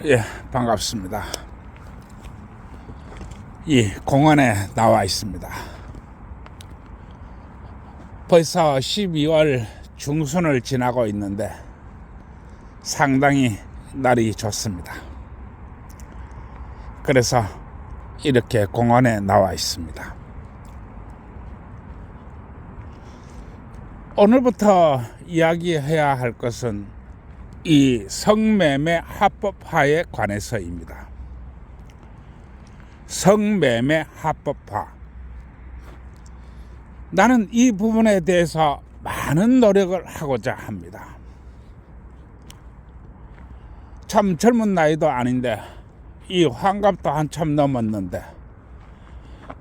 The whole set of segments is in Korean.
예, 반갑습니다. 이 공원에 나와 있습니다. 벌써 12월 중순을 지나고 있는데 상당히 날이 좋습니다. 그래서 이렇게 공원에 나와 있습니다. 오늘부터 이야기해야 할 것은 이 성매매 합법화에 관해서입니다. 성매매 합법화. 나는 이 부분에 대해서 많은 노력을 하고자 합니다. 참 젊은 나이도 아닌데 이 환갑도 한참 넘었는데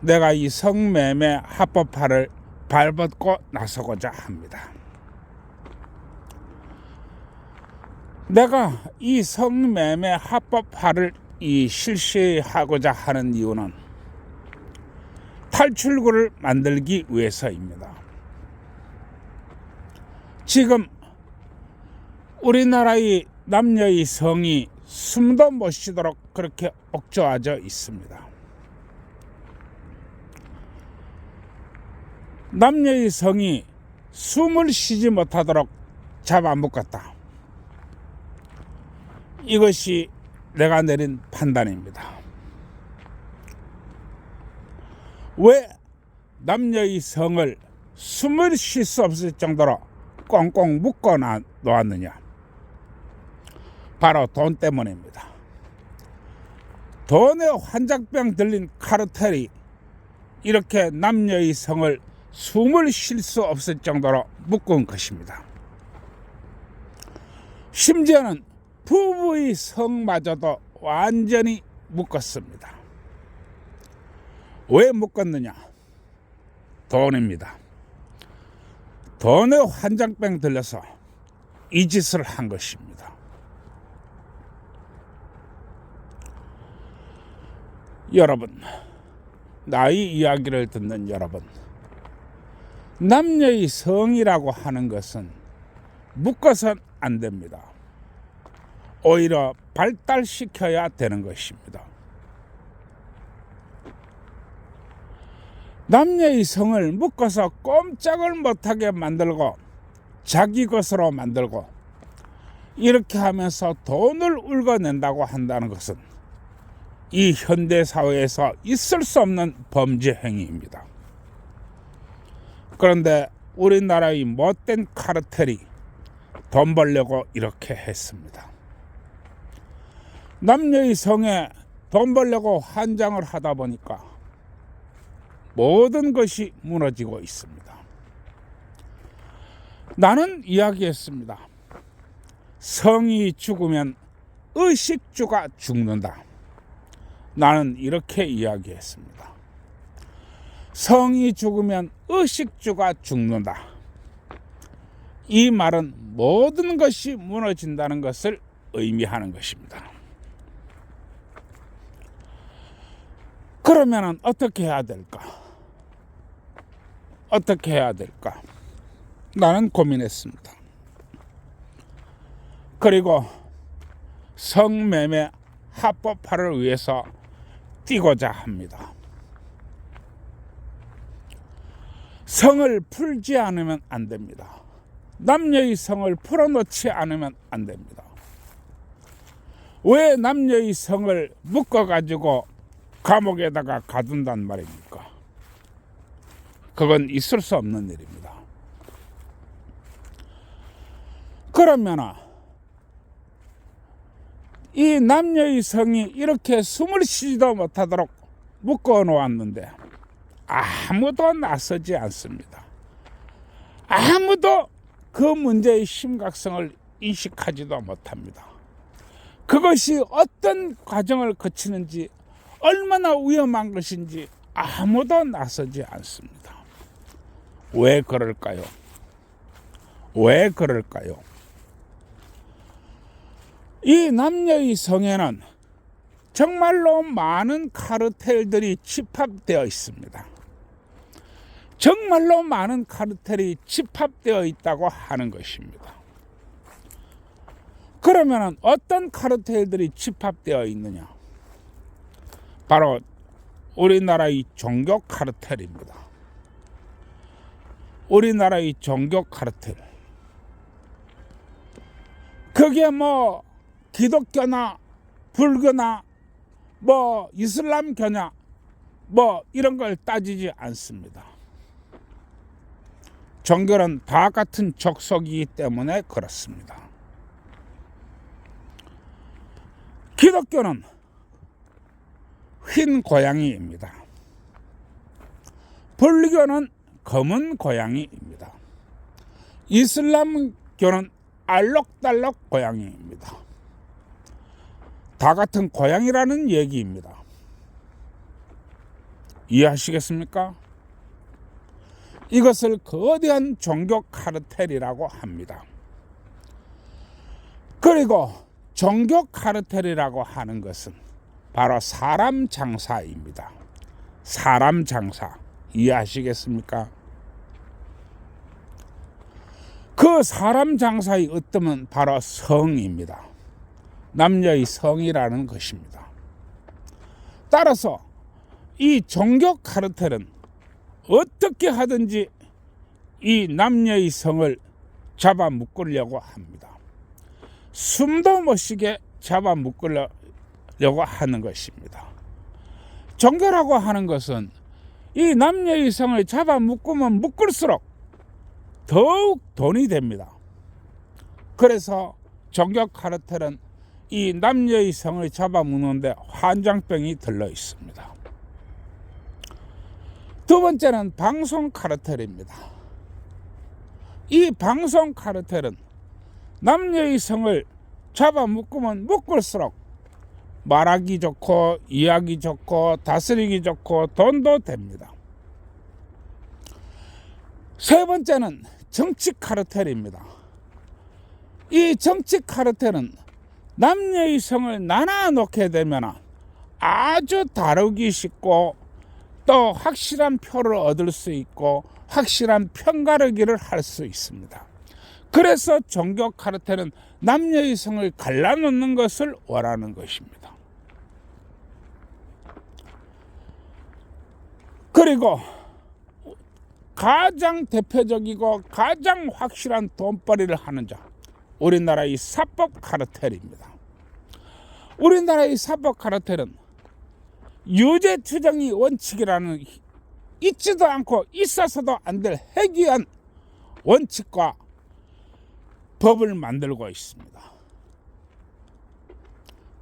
내가 이 성매매 합법화를 발벗고 나서고자 합니다. 내가 이 성매매 합법화를 실시하고자 하는 이유는 탈출구를 만들기 위해서입니다. 지금 우리나라의 남녀의 성이 숨도 못 쉬도록 그렇게 옥죄어져 있습니다. 남녀의 성이 숨을 쉬지 못하도록 잡아먹었다. 이것이 내가 내린 판단입니다. 왜 남녀의 성을 숨을 쉴 수 없을 정도로 꽁꽁 묶어 놓았느냐? 바로 돈 때문입니다. 돈에 환장병 들린 카르텔이 이렇게 남녀의 성을 숨을 쉴 수 없을 정도로 묶은 것입니다. 심지어는 부부의 성마저도 완전히 묶었습니다. 왜 묶었느냐? 돈입니다. 돈에 환장병 들려서 이 짓을 한 것입니다. 여러분, 나의 이야기를 듣는 여러분, 남녀의 성이라고 하는 것은 묶어서는 안 됩니다. 오히려 발달시켜야 되는 것입니다. 남녀의 성을 묶어서 꼼짝을 못하게 만들고 자기 것으로 만들고 이렇게 하면서 돈을 울어낸다고 한다는 것은 이 현대사회에서 있을 수 없는 범죄 행위입니다. 그런데 우리나라의 못된 카르텔이 돈 벌려고 이렇게 했습니다. 남녀의 성에 돈 벌려고 환장을 하다 보니까 모든 것이 무너지고 있습니다. 나는 이야기했습니다. 성이 죽으면 의식주가 죽는다. 나는 이렇게 이야기했습니다. 성이 죽으면 의식주가 죽는다. 이 말은 모든 것이 무너진다는 것을 의미하는 것입니다. 그러면 어떻게 해야 될까? 어떻게 해야 될까? 나는 고민했습니다. 그리고 성매매 합법화를 위해서 뛰고자 합니다. 성을 풀지 않으면 안 됩니다. 남녀의 성을 풀어놓지 않으면 안 됩니다. 왜 남녀의 성을 묶어가지고 감옥에다가 가둔단 말입니까? 그건 있을 수 없는 일입니다. 그러면 이 남녀의 성이 이렇게 숨을 쉬지도 못하도록 묶어 놓았는데 아무도 나서지 않습니다. 아무도 그 문제의 심각성을 인식하지도 못합니다. 그것이 어떤 과정을 거치는지 얼마나 위험한 것인지 아무도 나서지 않습니다. 왜 그럴까요? 왜 그럴까요? 이 남녀의 성에는 정말로 많은 카르텔들이 집합되어 있습니다. 정말로 많은 카르텔이 집합되어 있다고 하는 것입니다. 그러면 어떤 카르텔들이 집합되어 있느냐? 바로 우리나라의 종교 카르텔입니다. 우리나라의 종교 카르텔. 그게 뭐 기독교나 불교나 뭐 이슬람교냐 뭐 이런 걸 따지지 않습니다. 종교는 다 같은 족속이기 때문에 그렇습니다. 기독교는 흰 고양이입니다. 불교는 검은 고양이입니다. 이슬람교는 알록달록 고양이입니다. 다 같은 고양이라는 얘기입니다. 이해하시겠습니까? 이것을 거대한 종교 카르텔이라고 합니다. 그리고 종교 카르텔이라고 하는 것은 바로 사람 장사입니다. 사람 장사. 이해하시겠습니까? 그 사람 장사의 어뜸은 바로 성입니다. 남녀의 성이라는 것입니다. 따라서 이 종교 카르텔은 어떻게 하든지 이 남녀의 성을 잡아 묶으려고 합니다. 숨도 못 쉬게 잡아 묶으려고 하는 것입니다. 종교라고 하는 것은 이 남녀의 성을 잡아 묶으면 묶을수록 더욱 돈이 됩니다. 그래서 종교 카르텔은 이 남녀의 성을 잡아 묶는데 환장병이 들러 있습니다. 두 번째는 방송 카르텔입니다. 이 방송 카르텔은 남녀의 성을 잡아 묶으면 묶을수록 말하기 좋고 이야기 좋고 다스리기 좋고 돈도 됩니다. 세 번째는 정치 카르텔입니다. 이 정치 카르텔은 남녀의 성을 나눠 놓게 되면 아주 다루기 쉽고 또 확실한 표를 얻을 수 있고 확실한 편가르기를 할 수 있습니다. 그래서 종교 카르텔은 남녀의 성을 갈라놓는 것을 원하는 것입니다. 그리고 가장 대표적이고 가장 확실한 돈벌이를 하는 자, 우리나라의 사법 카르텔입니다. 우리나라의 사법 카르텔은 유죄 추정이 원칙이라는 있지도 않고 있어서도 안 될 해괴한 원칙과 법을 만들고 있습니다.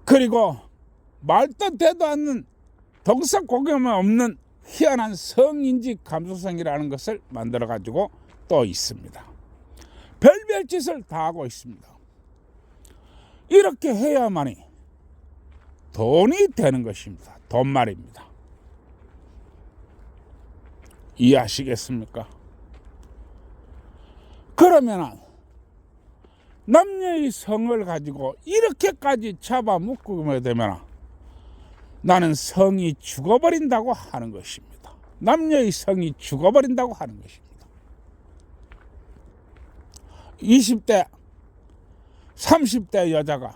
그리고 말도 되도 않는 덩석고금이 없는 희한한 성인지 감수성이라는 것을 만들어 가지고 또 있습니다. 별별 짓을 다 하고 있습니다. 이렇게 해야만이 돈이 되는 것입니다. 돈 말입니다. 이해하시겠습니까? 그러면 남녀의 성을 가지고 이렇게까지 잡아먹게 되면 나는 성이 죽어버린다고 하는 것입니다. 남녀의 성이 죽어버린다고 하는 것입니다. 20대, 30대 여자가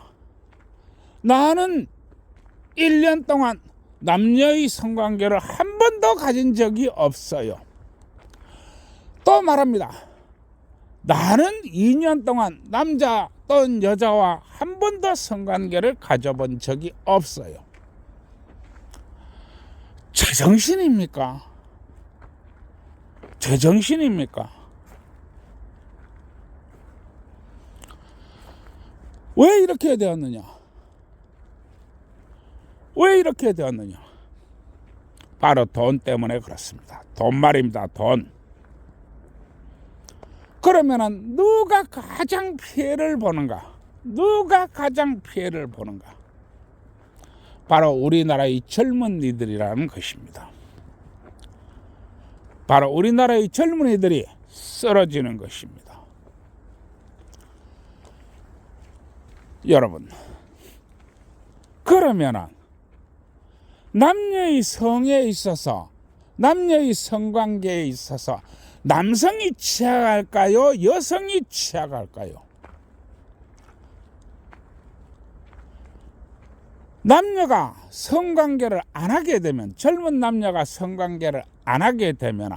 나는 1년 동안 남녀의 성관계를 한 번도 가진 적이 없어요. 또 말합니다. 나는 2년 동안 남자 또는 여자와 한 번도 성관계를 가져본 적이 없어요. 제정신입니까? 제정신입니까? 왜 이렇게 되었느냐? 왜 이렇게 되었느냐? 바로 돈 때문에 그렇습니다. 돈 말입니다. 돈. 그러면 누가 가장 피해를 보는가? 누가 가장 피해를 보는가? 바로 우리나라의 젊은이들이라는 것입니다. 바로 우리나라의 젊은이들이 쓰러지는 것입니다. 여러분, 그러면 남녀의 성에 있어서, 남녀의 성관계에 있어서 남성이 취약할까요? 여성이 취약할까요? 남녀가 성관계를 안 하게 되면, 젊은 남녀가 성관계를 안 하게 되면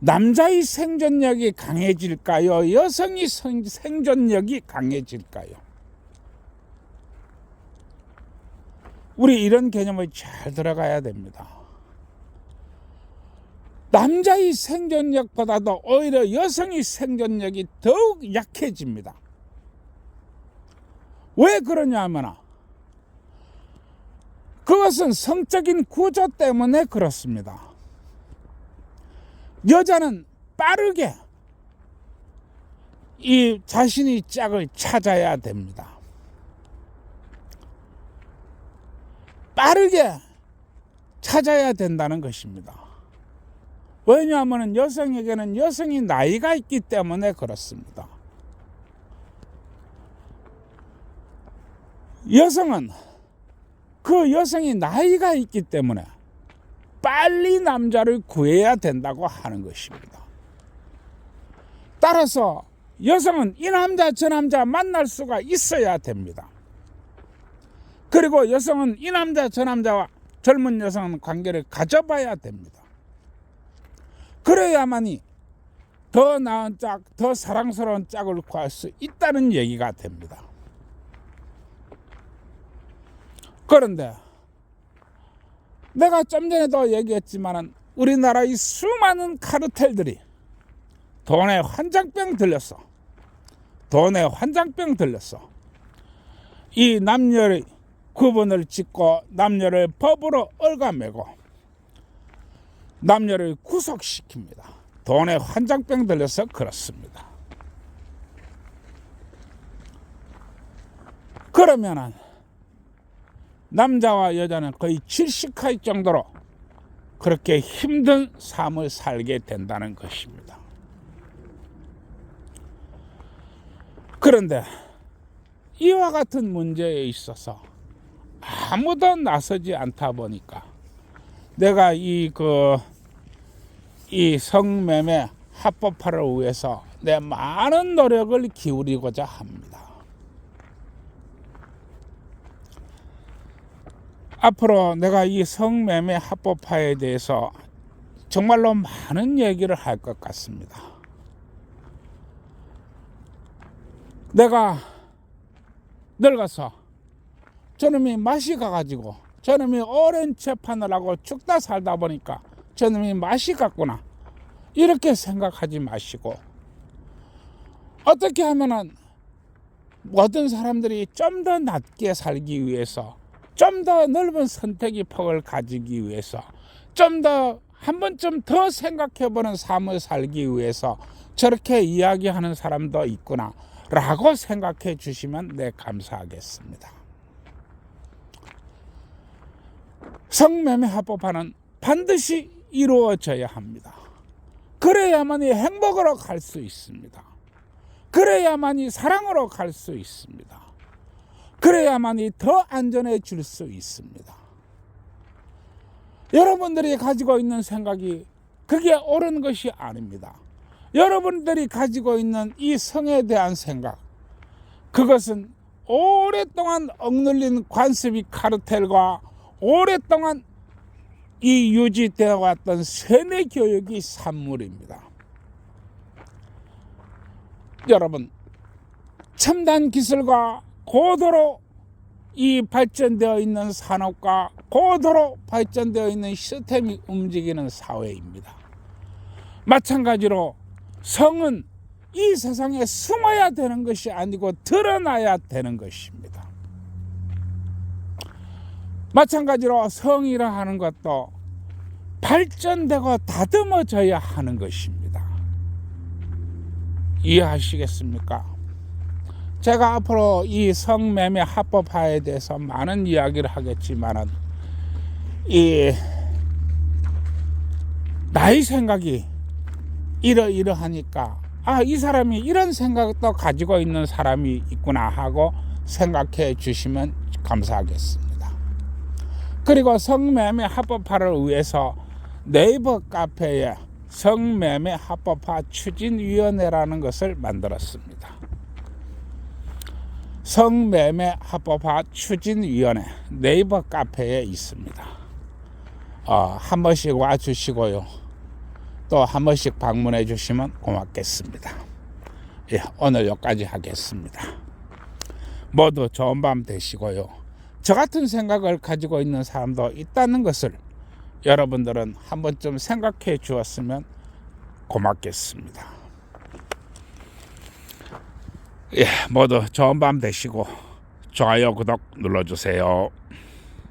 남자의 생존력이 강해질까요? 여성이 생존력이 강해질까요? 우리 이런 개념을 잘 들어가야 됩니다. 남자의 생존력보다도 오히려 여성의 생존력이 더욱 약해집니다. 왜 그러냐 하면 그것은 성적인 구조 때문에 그렇습니다. 여자는 빠르게 이 자신의 짝을 찾아야 됩니다. 빠르게 찾아야 된다는 것입니다. 왜냐하면 여성에게는 여성이 나이가 있기 때문에 그렇습니다. 여성은 그 여성이 나이가 있기 때문에 빨리 남자를 구해야 된다고 하는 것입니다. 따라서 여성은 이 남자 저 남자 만날 수가 있어야 됩니다. 그리고 여성은 이 남자 저 남자와, 젊은 여성은 관계를 가져봐야 됩니다. 그래야만이 더 나은 짝, 더 사랑스러운 짝을 구할 수 있다는 얘기가 됩니다. 그런데 내가 좀 전에도 얘기했지만 우리나라의 수많은 카르텔들이 돈에 환장병 들렸어. 이 남녀의 구분을 짓고 남녀를 법으로 얽어매고 남녀를 구속시킵니다. 돈에 환장병 들려서 그렇습니다. 그러면은 남자와 여자는 거의 질식할 정도로 그렇게 힘든 삶을 살게 된다는 것입니다. 그런데 이와 같은 문제에 있어서 아무도 나서지 않다 보니까 내가 이 성매매 합법화를 위해서 내 많은 노력을 기울이고자 합니다. 앞으로 내가 이 성매매 합법화에 대해서 정말로 많은 얘기를 할 것 같습니다. 내가 늙어서 저놈이 맛이 가가지고 저놈이 오랜 재판을 하고 죽다 살다 보니까 저놈이 맛이 갔구나 이렇게 생각하지 마시고 어떻게 하면은 모든 사람들이 좀 더 낫게 살기 위해서, 좀 더 넓은 선택의 폭을 가지기 위해서, 좀 더 한 번쯤 더 생각해보는 삶을 살기 위해서 저렇게 이야기하는 사람도 있구나 라고 생각해 주시면 네, 감사하겠습니다. 성매매 합법화는 반드시 이루어져야 합니다. 그래야만이 행복으로 갈 수 있습니다. 그래야만이 사랑으로 갈 수 있습니다. 그래야만이 더 안전해질 수 있습니다. 여러분들이 가지고 있는 생각이 그게 옳은 것이 아닙니다. 여러분들이 가지고 있는 이 성에 대한 생각, 그것은 오랫동안 억눌린 관습이 카르텔과 오랫동안 이 유지되어 왔던 세뇌 교육이 산물입니다. 여러분, 첨단 기술과 고도로 이 발전되어 있는 산업과 고도로 발전되어 있는 시스템이 움직이는 사회입니다. 마찬가지로 성은 이 세상에 숨어야 되는 것이 아니고 드러나야 되는 것입니다. 마찬가지로 성이라 하는 것도 발전되고 다듬어져야 하는 것입니다. 이해하시겠습니까? 제가 앞으로 이 성매매 합법화에 대해서 많은 이야기를 하겠지만은 나의 생각이 이러이러하니까 이 사람이 이런 생각도 가지고 있는 사람이 있구나 하고 생각해 주시면 감사하겠습니다. 그리고 성매매 합법화를 위해서 네이버 카페에 성매매 합법화 추진위원회라는 것을 만들었습니다. 성매매 합법화 추진위원회 네이버 카페에 있습니다. 한 번씩 와주시고요. 또 한 번씩 방문해 주시면 고맙겠습니다. 예, 오늘 여기까지 하겠습니다. 모두 좋은 밤 되시고요. 저 같은 생각을 가지고 있는 사람도 있다는 것을 여러분들은 한 번쯤 생각해 주었으면 고맙겠습니다. 예, 모두 좋은 밤 되시고 좋아요, 구독 눌러주세요.